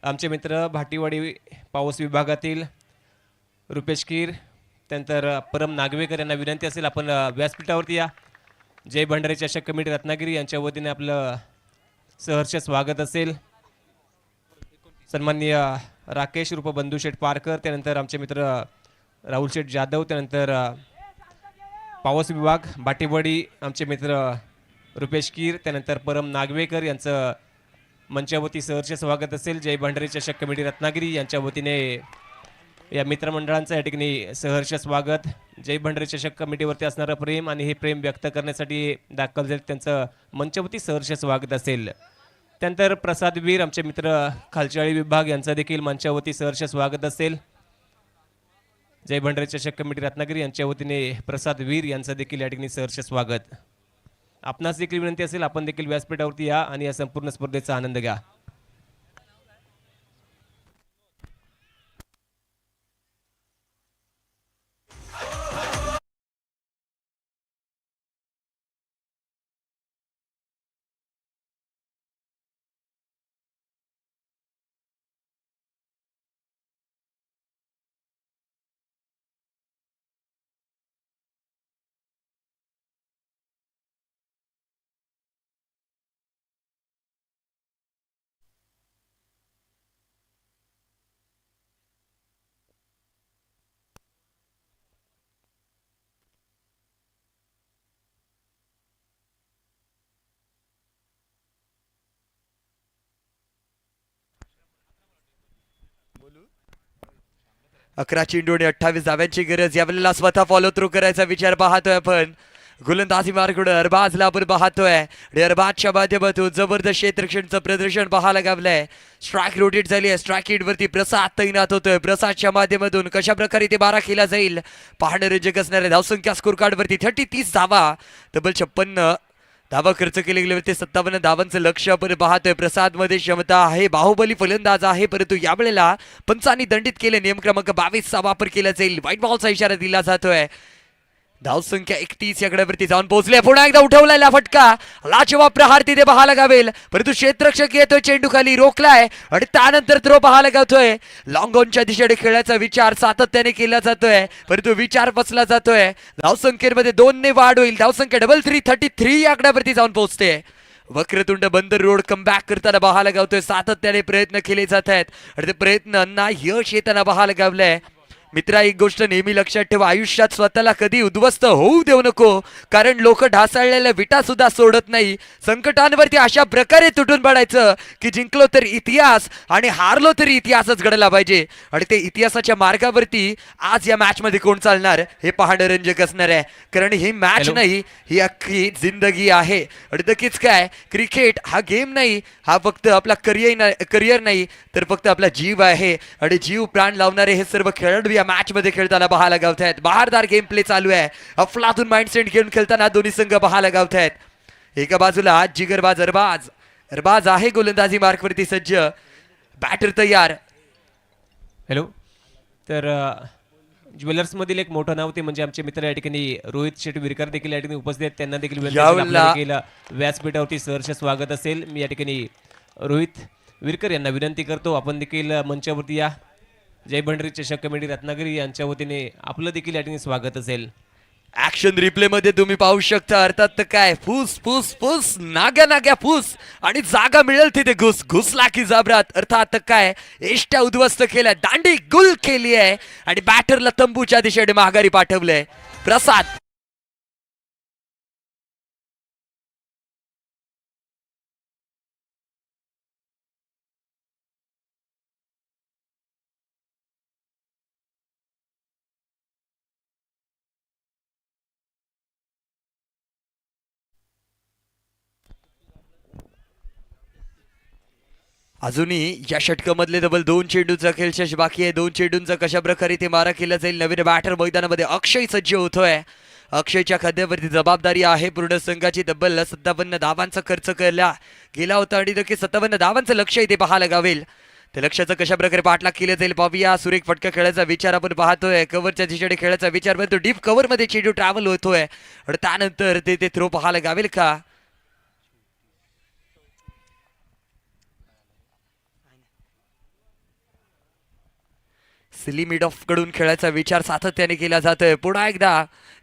आमचे मित्र भाटीवाडी पाऊस विभागातील रुपेश कीर, त्यानंतर परम नागवेकर यांना विनंती असेल आपण व्यासपीठावरती या. जय भंडारी चषक कमिटी रत्नागिरी यांच्या वतीने आपलं सहर्ष स्वागत असेल. सन्माननीय राकेश रूप बंधुशेठ पारकर, त्यानंतर आमचे मित्र राहुल शेठ जाधव, त्यानंतर पावस विभाग भाटीवाडी आमचे मित्र रुपेश कीर, त्यानंतर परम नागवेकर यांचं मंचावती सहर्ष स्वागत असेल. जय भंडारी चषक कमिटी रत्नागिरी यांच्या वतीने या मित्रमंडळांचं या ठिकाणी सहर्ष स्वागत. जय भंडारी चषक कमिटीवरती असणारं प्रेम आणि हे प्रेम व्यक्त करण्यासाठी दाखल झाले त्यांचं मंचवती सहर्ष स्वागत असेल. त्यानंतर प्रसादवीर आमचे मित्र खालचाळी विभाग यांचं देखील मंचावती सहर्ष स्वागत असेल. जय भंडारी चषक कमिटी रत्नागिरी यांच्या वतीने प्रसाद वीर यांचं देखील या ठिकाणी सहर्ष स्वागत. आपणास देखील विनंती असेल आपण देखील व्यासपीठावरती या आणि या संपूर्ण स्पर्धेचा आनंद घ्या. अकरा चेंडू आणि 28 धाव्यांची गरज. यावेळेला स्वतः फॉलो थ्रू करायचा विचार पाहतोय आपण. गोलंदाजी मार्गकडे अरबाजला आपण पाहतोय आणि अरबाजच्या माध्यमातून जबरदस्त क्षेत्ररक्षणचं प्रदर्शन पाहायला गावलंय. स्ट्राईक रोटेट झाली आहे. स्ट्राईक हिट वरती प्रसाद तैनात होतोय. प्रसादच्या माध्यमातून कशा प्रकारे ते 12 केला जाईल पाहणं रंजक असणार आहे. धावसंख्या स्कोर कार्ड वरती 30 धावा. तब्बल 56 धावा खर्च केले गेले होते. 57 धावांचं लक्ष आपण पाहतोय. प्रसाद मध्ये क्षमता आहे, बाहुबली फलंदाज आहे, परंतु यावेळेला पंचांनी दंडित केले. नियम क्रमांक 22 चा वापर केला जाईल. व्हाईट बॉलचा इशारा दिला जातोय. धावसंख्या 31 या गड्यावरती जाऊन पोहोचले. पुन्हा एकदा उठवलेला फटका. लाजवाब प्रहार तिथे पाहायला गावेल, परंतु क्षेत्ररक्षक येतोय, चेंडू खाली रोखलाय आणि त्यानंतर थ्रो पाहायला गावतोय. लॉंग ऑनच्या दिशेने खेळायचा विचार सातत्याने केला जातोय, परंतु विचार फसला जातोय. धावसंख्येमध्ये 2 ने वाढ होईल. धावसंख्या 33 या आकड्यावरती जाऊन पोहोचते. वक्रतुंड बंदर रोड कमबॅक करताना पाहायला गावतोय. सातत्याने प्रयत्न केले जात आहेत आणि ते प्रयत्नांना यश येताना पाहायला गावलंय. मित्रा, एक गोष्ट नेहमी लक्षात ठेवा, आयुष्यात स्वतःला कधी उद्ध्वस्त होऊ देऊ नको, कारण लोक ढासळलेल्या विटा सुद्धा सोडत नाही. संकटांवरती अशा प्रकारे तुटून पडायचं की जिंकलो तर इतिहास आणि हारलो तरी इतिहासच घडला पाहिजे. आणि ते इतिहासाच्या मार्गावरती आज या मॅच मध्ये कोण चालणार हे पाहणं रंजक असणार आहे, कारण ही मॅच नाही, ही अख्खी जिंदगी आहे. आणि नक्कीच काय, क्रिकेट हा गेम नाही, हा फक्त आपला करिअर नाही, तर फक्त आपला जीव आहे. आणि जीव प्राण लावणारे हे सर्व खेळाडू या मॅच मध्ये खेळताना पाहायला गावत आहेत. बहारदार गेम प्ले चालू आहे. अफलातून माइंडसेट घेऊन खेळताना दोन्ही संघ पाहायला गावत आहेत. एका बाजूला जिगरबाज अरबाज आहे गोलंदाजी मार्कवरती सज्ज, बॅटर तयार. हॅलो. तर ज्वेलर्समधील एक मोठं नाव ते म्हणजे आमचे मित्र या ठिकाणी रोहित शेट विरकर देखील या ठिकाणी उपस्थित आहेत. त्यांना देखील विनंती असेल आपल्याला देखील व्यासपीठावरती सहर्ष स्वागत असेल. मी या ठिकाणी रोहित विरकर यांना विनंती करतो, आपण देखील मंचावरती या. जय भंडारी चषक कमिटी रत्नागिरी यांच्या वतीने आपलं देखील या ठिकाणी स्वागत असेल. ऍक्शन रिप्ले मध्ये तुम्ही पाहू शकता, अर्थात तर काय, फूस फूस फूस, नाग्या फूस, आणि जागा मिळेल तिथे घुस, घुसला की जाबरात. अर्थात काय, एष्ट्या उद्ध्वस्त केल्या, दांडी गुल केली आहे आणि बॅटरला तंबूच्या दिशेने माघारी पाठवलंय. प्रसाद अजूनही या षटकामधले डबल 2 चेंडूचा खेळशेष बाकी आहे. 2 चेंडूंचा कशा प्रकारे ते मारा केला जाईल. नवीन बॅटर मैदानामध्ये अक्षय सज्ज होतोय. अक्षयच्या खांद्यावरती जबाबदारी आहे पूर्ण संघाची. तब्बल 57 धावांचा खर्च केला गेला होता आणि नक्की 57 धावांचं लक्ष इथे पाहायला गावेल. त्या लक्ष्याचं कशा प्रकारे पाठलाग केला जाईल पाहूया. सुरेख फटका खेळायचा विचार आपण पाहतोय, कव्हरच्या दिशेने खेळायचा विचार पण तो डीप कव्हर मध्ये चेंडू ट्रॅव्हल होतोय आणि त्यानंतर ते थ्रो पाहायला गावेल का. सिली मिड ऑफ कडून खेळायचा विचार सातत्याने केला जातोय. पुन्हा एकदा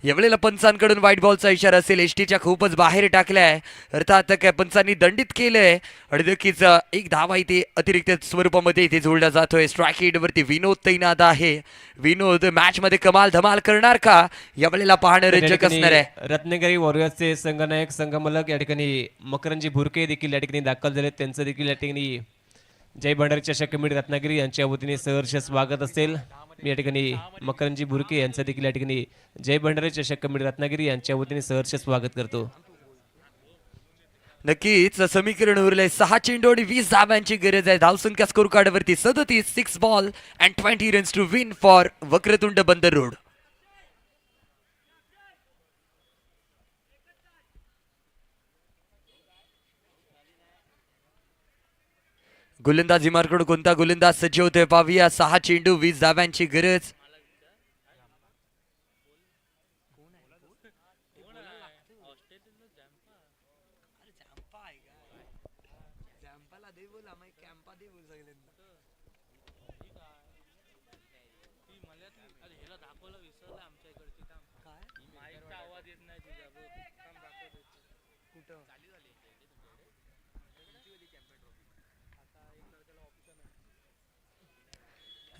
यावेळेला पंचांकडून व्हाईट बॉलचा इशारा असेल. एसटीच्या खूपच बाहेर टाकलाय, अर्थात काय पंचांनी दंडित केलंय आणि नक्कीच एक धावा इथे अतिरिक्त स्वरूपामध्ये इथे जोडला जातोय. स्ट्राईक एंडवरती विनोद तैनात आहे. विनोद मॅच मध्ये कमाल धमाल करणार का, यावेळेला पाहणं रंजक असणार आहे. रत्नागिरी वॉरियर्सचे संघनायक संघमलक या ठिकाणी मकरंजी भुरके देखील या ठिकाणी दाखल झाले. त्यांचं देखील या ठिकाणी जय भंडारी चषक कमिटी रत्नागिरी यांच्या वतीने सहर्ष स्वागत असेल. मी या ठिकाणी मकरंजी भुरके यांचं देखील या ठिकाणी जय भंडारी चषक कमिटी रत्नागिरी यांच्या वतीने सहर्ष स्वागत करतो. नक्कीच समीकरण उरलंय 6 चेंडू आणि 20 धावांची गरज आहे. धावसंख्या स्कोर कार्डवरती 37, 6 ball and 20 runs to win for Vakratund Bandar road. गोलंदाजी मार्कडून कोणता गोलंदाज सज्ज होतोय पाहूया. 6 चेंडू 20 धाव्यांची गरज.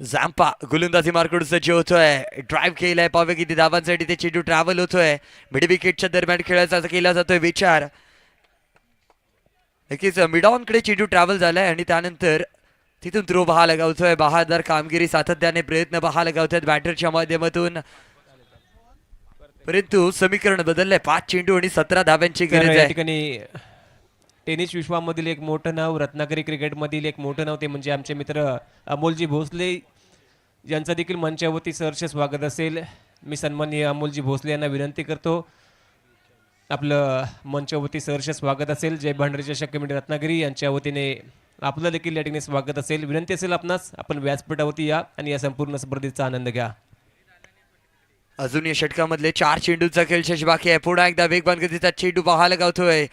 झॅम्पा गोलंदाजी मार्कडून सज्ज होतोय. ड्राईव्ह केलाय, पाहूया किती धावांसाठी ते चेंडू ट्रॅव्हल होतोय. मिड विकेटच्या दरम्यान खेळायचा केला जातोय विचार. नक्कीच मिडॉन कडे चेंडू ट्रॅव्हल झालाय आणि त्यानंतर तिथून थ्रो पाहायला गावतोय. बहादर कामगिरी, सातत्याने प्रयत्न पाहायला गावतात बॅटरच्या माध्यमातून, परंतु समीकरण बदललंय. 5 चेंडू आणि 17 धाव्यांची गरज या आहे. ठिकाणी टेनिस विश्वामधील एक मोठं नाव, रत्नागिरी क्रिकेटमधील एक मोठं नाव ते म्हणजे आमचे मित्र अमोलजी भोसले यांचं देखील मंचावरती सहर्ष स्वागत असेल. मी सन्माननीय अमोलजी भोसले यांना विनंती करतो, आपलं मंचावरती सहर्ष स्वागत असेल. जय भंडारी चषक कमिटी रत्नागिरी यांच्या वतीने आपलं देखील या ठिकाणी स्वागत असेल. विनंती असेल आपणास, आपण व्यासपीठावरती या आणि या संपूर्ण स्पर्धेचा आनंद घ्या. अजून या षटकामधले 4 चेंडूचा खेळशेष बाकी आहे. पुन्हा एकदा वेगवान गतीचा चेंडू पाहायला गावतोय.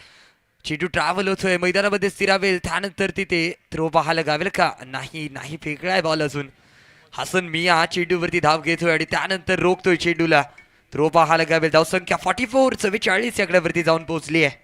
चेंडू ट्रॅव्हल होतोय, मैदानामध्ये स्थिरावेल, त्यानंतर तिथे थ्रो पाहायला गावेल का, नाही फेकलाय बॉल. अजून हसन मिया चेंडूवरती धाव घेतोय आणि त्यानंतर रोखतोय चेंडूला. थ्रो पाहायला गावेल. धावसंख्या 44, 44 आकड्यावरती जाऊन पोहोचली आहे.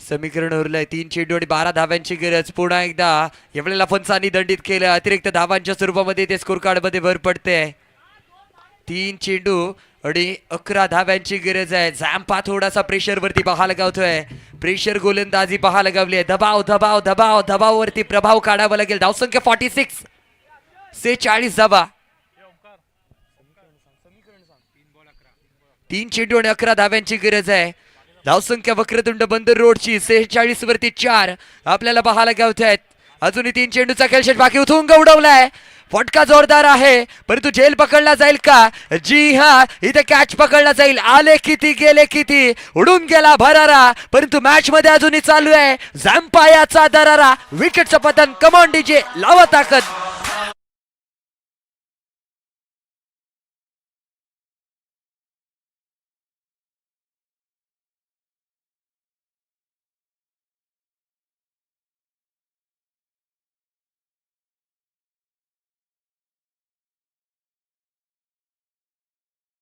समीकरण उरलंय 3 चेंडू आणि 12 धाव्यांची गरज. पुन्हा एकदा एवढ्याला पंचांनी दंडित केलं. अतिरिक्त धावांच्या स्वरूपामध्ये ते स्कोर कार्ड मध्ये भर पडते. 3 चेंडू आणि 11 धाव्यांची गरज आहे. झॅम्पा थोडासा प्रेशर वरती पाहायला गावतोय. प्रेशर गोलंदाजी पाहायला गावली आहे. दबाव दबाव दबाव दबाववरती प्रभाव काढावा लागेल. धावसंख्या 46 46 धावा. 3 चेंडू आणि 11 धाव्यांची गरज आहे. धावसंख्या वक्रतुंड बंदर रोडची 46 वरती 4 आपल्याला पाहायला गावत आहेत. अजूनही 3 चेंडूचा खेळशेट बाकी. उथुंग उडवलाय. फटका जोरदार आहे परंतु झेल पकडला जाईल का? जी हा, इथे कॅच पकडला जाईल. आले किती गेले किती, उडून गेला भरारा परंतु मॅच मध्ये अजूनही चालू आहे. झॅम्पा याचा दरारा. विकेटचं पतन. कमॉन डीजे लावा ताकद.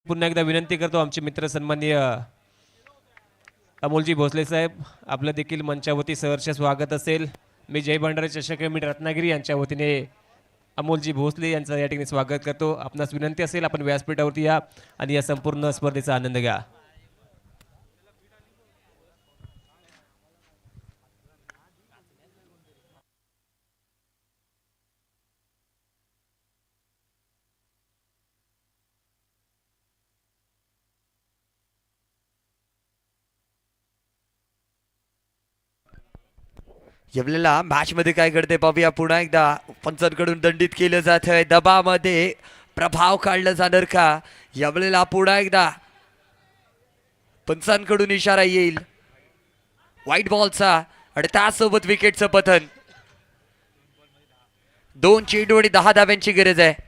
पुन्हा एकदा विनंती करतो आमचे मित्र सन्माननीय अमोलजी भोसले साहेब, आपलं देखील मंचावरती सहर्ष स्वागत असेल. मी जय भंडारी चषक कमिटी रत्नागिरी यांच्या वतीने अमोलजी भोसले यांचं या ठिकाणी स्वागत करतो. आपणास विनंती असेल आपण व्यासपीठावरती या आणि या संपूर्ण स्पर्धेचा आनंद घ्या. आपल्याला मॅच मध्ये काय घडते पाहूया. पुन्हा एकदा पंचांकडून दंडित केलं जात आहे. दबामध्ये प्रभाव काढला जाणार का? यावेळेला पुन्हा एकदा पंचांकडून इशारा येईल व्हाईट बॉलचा आणि त्यासोबत विकेटचं पतन. 2 चेंडू आणि 10 धाव्यांची गरज आहे.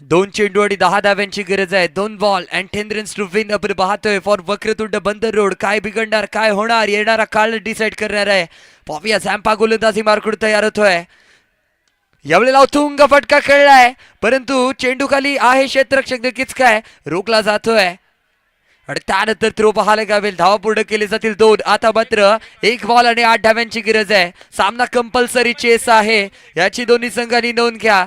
दोन चेंडू आणि 10 धाव्यांची गरज आहे. 2 ball and 10 runs to win. आपण पाहतोय फॉर वक्रतुंड बंदर रोड. काय बिघडणार, काय होणार, येणारा काळ डिसाइड करणार आहे. पाहूया. झॅम्पा गोलंदाजी मार्कून तयार होतोय. यावेळेला तुंग फटका खेळलाय परंतु चेंडू खाली आहे. क्षेत्ररक्षक नक्कीच काय रोखला जातोय आणि त्यानंतर थ्रो पाहायला गावेल. धावा पूर्ण केले जातील 2. आता मात्र 1 बॉल आणि 8 धाव्यांची गरज आहे. सामना कंपल्सरी चेस आहे याची दोन्ही संघांनी नोंद घ्या.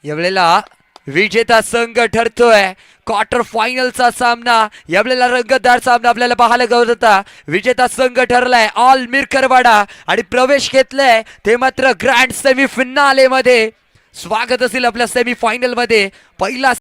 यावेळेला विजेता संघ ठरतोय. क्वार्टर फायनलचा सामना यावेळेला रंगतदार सामना आपल्याला पाहायला गवत होता. विजेता संघ ठरलाय ऑल मिरकरवाडा आणि प्रवेश घेतलाय ते मात्र ग्रँड सेमी फिनाले मध्ये. स्वागत असेल आपल्या सेमी फायनल मध्ये. पहिला